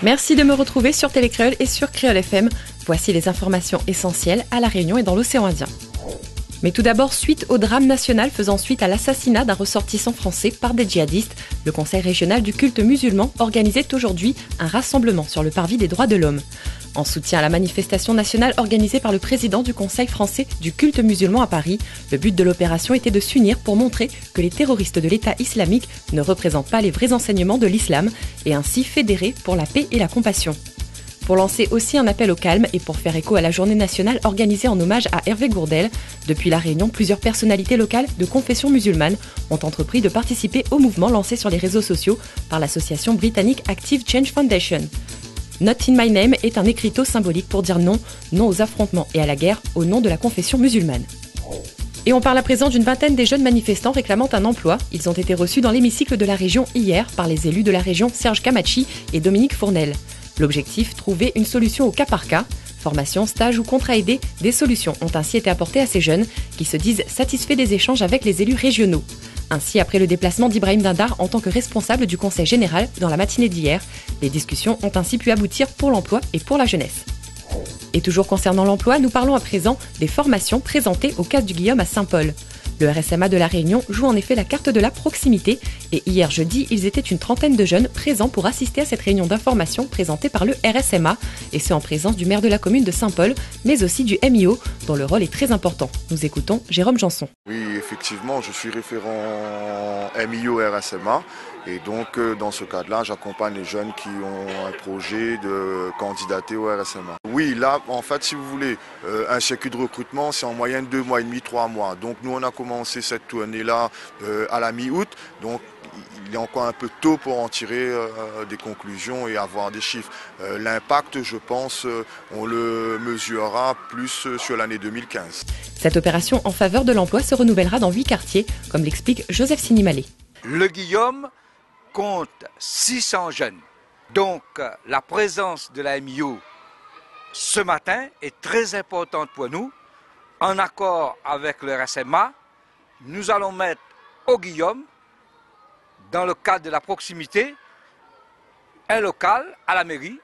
Merci de me retrouver sur Télécréole et sur Créole FM. Voici les informations essentielles à La Réunion et dans l'océan Indien. Mais tout d'abord, suite au drame national faisant suite à l'assassinat d'un ressortissant français par des djihadistes, le Conseil régional du culte musulman organisait aujourd'hui un rassemblement sur le parvis des droits de l'homme. En soutien à la manifestation nationale organisée par le président du Conseil français du culte musulman à Paris, le but de l'opération était de s'unir pour montrer que les terroristes de l'État islamique ne représentent pas les vrais enseignements de l'islam et ainsi fédérer pour la paix et la compassion. Pour lancer aussi un appel au calme et pour faire écho à la journée nationale organisée en hommage à Hervé Gourdel, depuis La Réunion, plusieurs personnalités locales de confession musulmane ont entrepris de participer au mouvement lancé sur les réseaux sociaux par l'association britannique Active Change Foundation. Not in my name est un écriteau symbolique pour dire non aux affrontements et à la guerre au nom de la confession musulmane. Et on parle à présent d'une vingtaine des jeunes manifestants réclamant un emploi. Ils ont été reçus dans l'hémicycle de la région hier par les élus de la région Serge Kamachi et Dominique Fournel. L'objectif, trouver une solution au cas par cas. Formation, stage ou contrat aidé, des solutions ont ainsi été apportées à ces jeunes qui se disent satisfaits des échanges avec les élus régionaux. Ainsi, après le déplacement d'Ibrahim Dindar en tant que responsable du Conseil général dans la matinée d'hier, les discussions ont ainsi pu aboutir pour l'emploi et pour la jeunesse. Et toujours concernant l'emploi, nous parlons à présent des formations présentées au Cas du Guillaume à Saint-Paul. Le RSMA de La Réunion joue en effet la carte de la proximité et hier jeudi, ils étaient une trentaine de jeunes présents pour assister à cette réunion d'information présentée par le RSMA et ce en présence du maire de la commune de Saint-Paul, mais aussi du MIO dont le rôle est très important. Nous écoutons Jérôme Janson. Oui, effectivement, je suis référent MIO RSMA et donc dans ce cadre-là, j'accompagne les jeunes qui ont un projet de candidater au RSMA. Oui, là, en fait, si vous voulez, un circuit de recrutement, c'est en moyenne 2 mois et demi, 3 mois. Donc nous, on a commencé cette tournée-là à la mi-août. Donc il est encore un peu tôt pour en tirer des conclusions et avoir des chiffres. L'impact, je pense, on le mesurera plus sur l'année 2015. Cette opération en faveur de l'emploi se renouvellera dans 8 quartiers, comme l'explique Joseph Sinimalé. Le Guillaume compte 600 jeunes. Donc la présence de la MIO ce matin est très importante pour nous. En accord avec le RSMA, nous allons mettre au Guillaume, dans le cadre de la proximité, un local à la mairie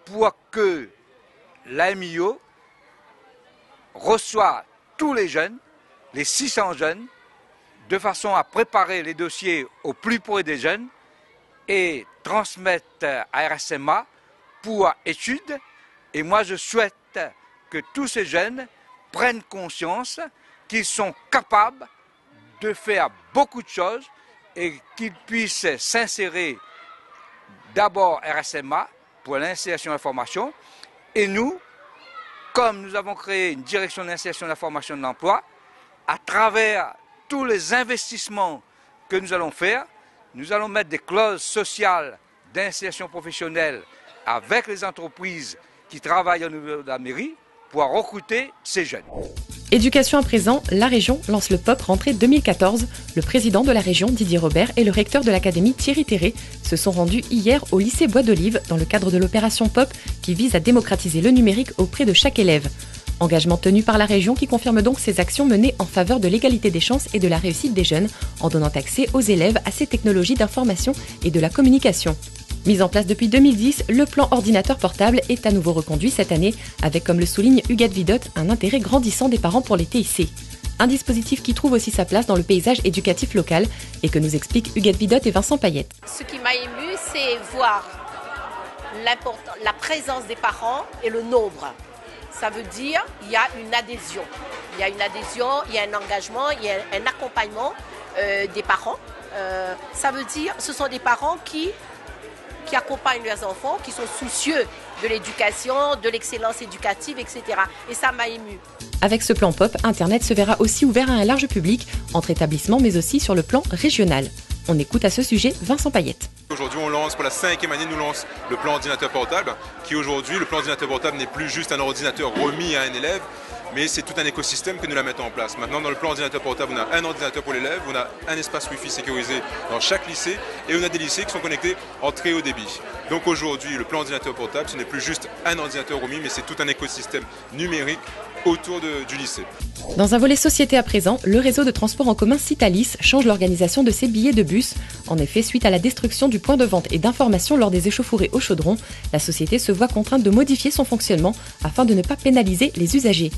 pour que la MIO reçoive tous les jeunes, les 600 jeunes, de façon à préparer les dossiers au plus près des jeunes et transmettre à RSMA pour études. Et moi, je souhaite que tous ces jeunes prennent conscience qu'ils sont capables de faire beaucoup de choses et qu'ils puissent s'insérer d'abord RSMA pour l'insertion et la formation. Et nous, comme nous avons créé une direction d'insertion et de la formation de l'emploi, à travers tous les investissements que nous allons faire, nous allons mettre des clauses sociales d'insertion professionnelle avec les entreprises qui travaillent au niveau de la mairie pour recruter ces jeunes. Éducation à présent, la région lance le POP rentrée 2014. Le président de la région, Didier Robert, et le recteur de l'académie, Thierry Terré, se sont rendus hier au lycée Bois d'Olive dans le cadre de l'opération POP qui vise à démocratiser le numérique auprès de chaque élève. Engagement tenu par la région qui confirme donc ses actions menées en faveur de l'égalité des chances et de la réussite des jeunes en donnant accès aux élèves à ces technologies d'information et de la communication. Mis en place depuis 2010, le plan ordinateur portable est à nouveau reconduit cette année, avec, comme le souligne Huguette Vidotte, un intérêt grandissant des parents pour les TIC. Un dispositif qui trouve aussi sa place dans le paysage éducatif local et que nous expliquent Huguette Vidotte et Vincent Payette. Ce qui m'a ému, c'est voir la présence des parents et le nombre. Ça veut dire qu'il y a une adhésion. Il y a une adhésion, il y a un engagement, il y a un accompagnement des parents. Ça veut dire que ce sont des parents qui accompagnent leurs enfants, qui sont soucieux de l'éducation, de l'excellence éducative, etc. Et ça m'a ému. Avec ce plan POP, Internet se verra aussi ouvert à un large public, entre établissements mais aussi sur le plan régional. On écoute à ce sujet Vincent Payette. Aujourd'hui, on lance, pour la 5e année, nous lance le plan ordinateur portable, qui aujourd'hui, le plan ordinateur portable n'est plus juste un ordinateur remis à un élève, mais c'est tout un écosystème que nous la mettons en place. Maintenant, dans le plan ordinateur portable, on a un ordinateur pour l'élève, on a un espace Wi-Fi sécurisé dans chaque lycée, et on a des lycées qui sont connectés en très haut débit. Donc aujourd'hui, le plan ordinateur portable, ce n'est plus juste un ordinateur remis, mais c'est tout un écosystème numérique autour du lycée. Dans un volet société à présent, le réseau de transport en commun Citalis change l'organisation de ses billets de bus. En effet, suite à la destruction du point de vente et d'information lors des échauffourées au chaudron, la société se voit contrainte de modifier son fonctionnement afin de ne pas pénaliser les usagers.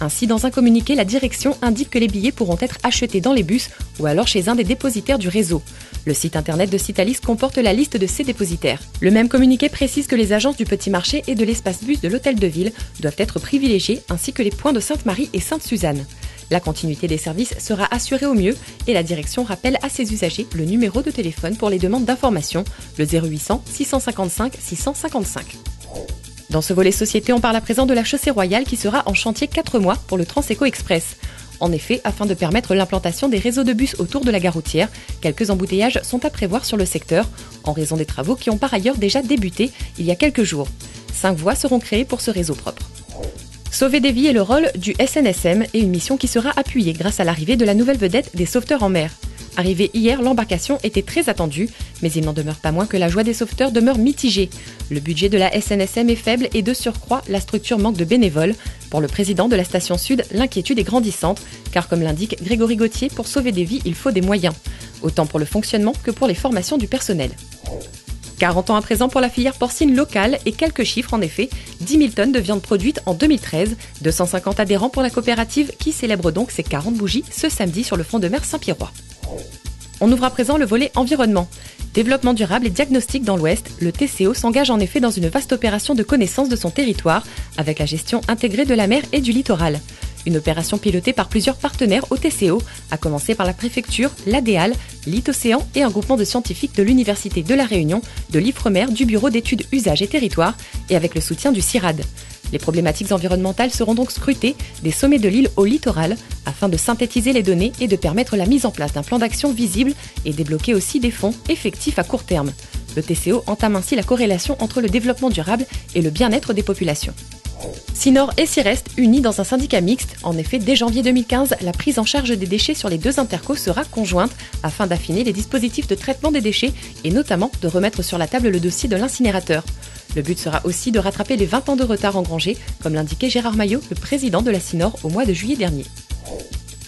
Ainsi, dans un communiqué, la direction indique que les billets pourront être achetés dans les bus ou alors chez un des dépositaires du réseau. Le site internet de Citalis comporte la liste de ces dépositaires. Le même communiqué précise que les agences du Petit Marché et de l'espace bus de l'Hôtel de Ville doivent être privilégiées, ainsi que les points de Sainte-Marie et Sainte-Suzanne. La continuité des services sera assurée au mieux et la direction rappelle à ses usagers le numéro de téléphone pour les demandes d'information, le 0800 655 655. Dans ce volet société, on parle à présent de la chaussée royale qui sera en chantier 4 mois pour le Transeco Express. En effet, afin de permettre l'implantation des réseaux de bus autour de la gare routière, quelques embouteillages sont à prévoir sur le secteur, en raison des travaux qui ont par ailleurs déjà débuté il y a quelques jours. 5 voies seront créées pour ce réseau propre. Sauver des vies est le rôle du SNSM et une mission qui sera appuyée grâce à l'arrivée de la nouvelle vedette des sauveteurs en mer. Arrivée hier, l'embarcation était très attendue, mais il n'en demeure pas moins que la joie des sauveteurs demeure mitigée. Le budget de la SNSM est faible et de surcroît, la structure manque de bénévoles. Pour le président de la station Sud, l'inquiétude est grandissante, car comme l'indique Grégory Gauthier, pour sauver des vies, il faut des moyens, autant pour le fonctionnement que pour les formations du personnel. 40 ans à présent pour la filière porcine locale et quelques chiffres en effet, 10 000 tonnes de viande produite en 2013, 250 adhérents pour la coopérative qui célèbre donc ses 40 bougies ce samedi sur le front de mer Saint-Pierrois. On ouvre à présent le volet environnement. Développement durable et diagnostic dans l'Ouest, le TCO s'engage en effet dans une vaste opération de connaissance de son territoire avec la gestion intégrée de la mer et du littoral. Une opération pilotée par plusieurs partenaires au TCO, à commencer par la préfecture, l'ADEAL, l'IT-Océan et un groupement de scientifiques de l'Université de La Réunion, de l'IFREMER, du Bureau d'études usages et territoires et avec le soutien du CIRAD. Les problématiques environnementales seront donc scrutées des sommets de l'île au littoral afin de synthétiser les données et de permettre la mise en place d'un plan d'action visible et débloquer aussi des fonds effectifs à court terme. Le TCO entame ainsi la corrélation entre le développement durable et le bien-être des populations. Sinor et Cirest unis dans un syndicat mixte. En effet, dès janvier 2015, la prise en charge des déchets sur les deux intercos sera conjointe afin d'affiner les dispositifs de traitement des déchets et notamment de remettre sur la table le dossier de l'incinérateur. Le but sera aussi de rattraper les 20 ans de retard engrangés, comme l'indiquait Gérard Maillot, le président de la Sinor, au mois de juillet dernier.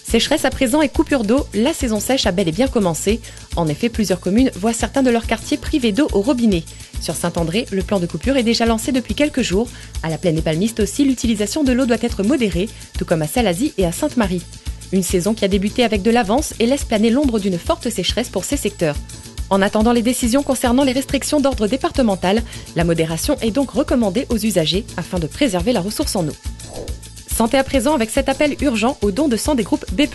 Sécheresse à présent et coupure d'eau, la saison sèche a bel et bien commencé. En effet, plusieurs communes voient certains de leurs quartiers privés d'eau au robinet. Sur Saint-André, le plan de coupure est déjà lancé depuis quelques jours. À la Plaine et Palmiste aussi, l'utilisation de l'eau doit être modérée, tout comme à Salazie et à Sainte-Marie. Une saison qui a débuté avec de l'avance et laisse planer l'ombre d'une forte sécheresse pour ces secteurs. En attendant les décisions concernant les restrictions d'ordre départemental, la modération est donc recommandée aux usagers afin de préserver la ressource en eau. Santé à présent avec cet appel urgent aux dons de sang des groupes B+.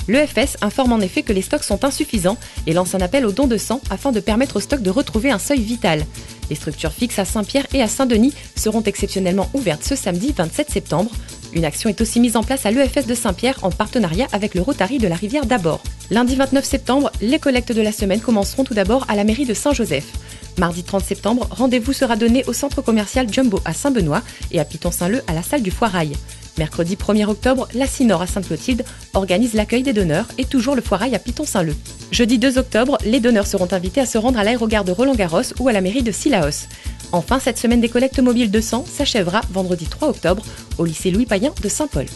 L'EFS informe en effet que les stocks sont insuffisants et lance un appel aux dons de sang afin de permettre aux stocks de retrouver un seuil vital. Les structures fixes à Saint-Pierre et à Saint-Denis seront exceptionnellement ouvertes ce samedi 27 septembre. Une action est aussi mise en place à l'EFS de Saint-Pierre en partenariat avec le Rotary de la rivière d'Abord. Lundi 29 septembre, les collectes de la semaine commenceront tout d'abord à la mairie de Saint-Joseph. Mardi 30 septembre, rendez-vous sera donné au centre commercial Jumbo à Saint-Benoît et à Piton-Saint-Leu à la salle du Foirail. Mercredi 1er octobre, la Sinor à Sainte-Clotilde organise l'accueil des donneurs et toujours le Foirail à Piton-Saint-Leu. Jeudi 2 octobre, les donneurs seront invités à se rendre à l'aérogare de Roland-Garros ou à la mairie de Sillaos. Enfin, cette semaine des collectes mobiles de sang s'achèvera vendredi 3 octobre au lycée Louis Payen de Saint-Paul.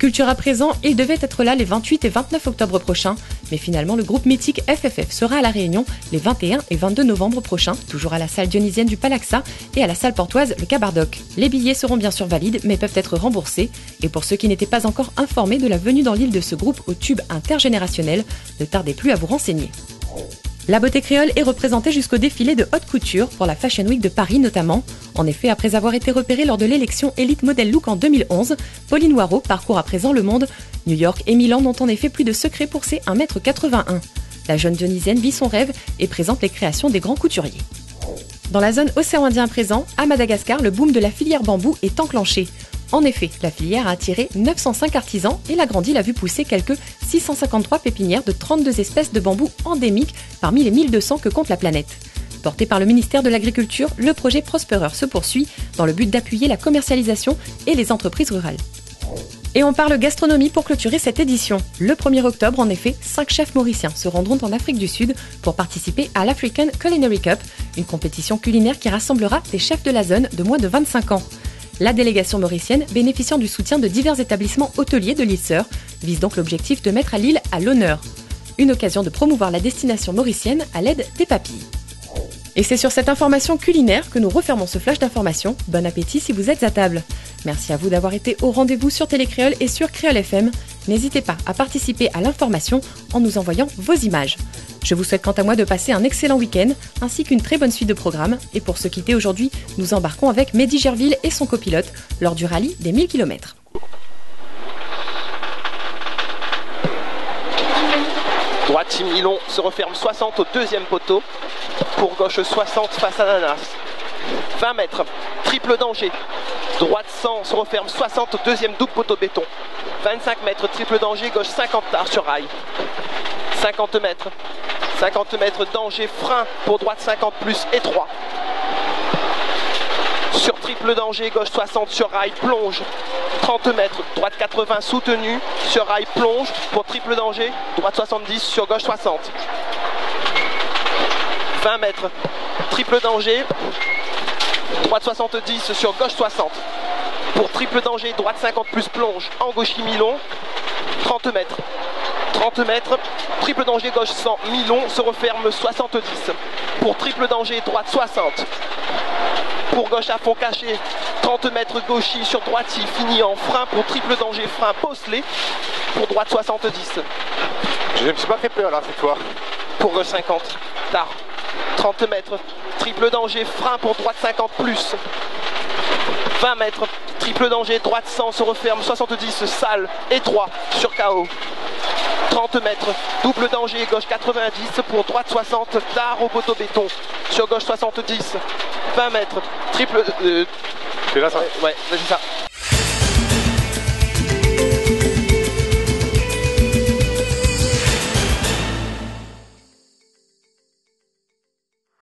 Culture à présent, il devait être là les 28 et 29 octobre prochains, mais finalement le groupe mythique FFF sera à La Réunion les 21 et 22 novembre prochains, toujours à la salle dionysienne du Palaxa et à la salle portoise le Cabardoc. Les billets seront bien sûr valides, mais peuvent être remboursés, et pour ceux qui n'étaient pas encore informés de la venue dans l'île de ce groupe au tube intergénérationnel, ne tardez plus à vous renseigner. La beauté créole est représentée jusqu'au défilé de haute couture pour la Fashion Week de Paris notamment. En effet, après avoir été repérée lors de l'élection Elite Model Look en 2011, Pauline Waro parcourt à présent le monde. New York et Milan n'ont en effet plus de secret pour ses 1,81 m. La jeune dionysienne vit son rêve et présente les créations des grands couturiers. Dans la zone océan Indien à présent, à Madagascar, le boom de la filière bambou est enclenché. En effet, la filière a attiré 905 artisans et l'agrandie l'a vu pousser quelques 653 pépinières de 32 espèces de bambou endémiques parmi les 1200 que compte la planète. Porté par le ministère de l'Agriculture, le projet Prosperer se poursuit dans le but d'appuyer la commercialisation et les entreprises rurales. Et on parle gastronomie pour clôturer cette édition. Le 1er octobre, en effet, 5 chefs mauriciens se rendront en Afrique du Sud pour participer à l'African Culinary Cup, une compétition culinaire qui rassemblera des chefs de la zone de moins de 25 ans. La délégation mauricienne, bénéficiant du soutien de divers établissements hôteliers de l'île-Sœur, vise donc l'objectif de mettre l'île à l'honneur. Une occasion de promouvoir la destination mauricienne à l'aide des papilles. Et c'est sur cette information culinaire que nous refermons ce flash d'information. Bon appétit si vous êtes à table. Merci à vous d'avoir été au rendez-vous sur Télécréole et sur Créole FM. N'hésitez pas à participer à l'information en nous envoyant vos images. Je vous souhaite quant à moi de passer un excellent week-end ainsi qu'une très bonne suite de programmes. Et pour se quitter aujourd'hui, nous embarquons avec Mehdi Gerville et son copilote lors du rallye des 1000 km. Droite Milon se referme 60 au deuxième poteau. Pour gauche 60 face à Nanas. 20 mètres, triple danger. Droite 100 se referme 60 au deuxième double poteau béton. 25 mètres, triple danger, gauche 50 tard sur rail. 50 mètres danger, frein pour droite 50 plus étroit. Sur triple danger, gauche 60 sur rail, plonge. 30 mètres, droite 80 soutenu, sur rail plonge pour triple danger, droite 70 sur gauche 60. 20 mètres, triple danger, droite 70 sur gauche 60. Pour triple danger, droite 50 plus plonge, en gauche Milon, 30 mètres. 30 mètres, triple danger gauche 100, Milon se referme 70. Pour triple danger, droite 60. Pour gauche à fond caché, 30 mètres gauchy sur droite, il finit en frein pour triple danger, frein Posselet, pour droite 70. Je ne me suis pas fait peur là cette fois. Pour gauche 50, tard. 30 mètres, triple danger, frein pour droite 50 plus. 20 mètres, triple danger, droite 100 se referme 70, sale, étroit, sur KO. 30 mètres, double danger, gauche 90 pour droite 60, tard au poteau béton, sur gauche 70. 20 mètres, triple... C'est là ça? Ouais, c'est ça.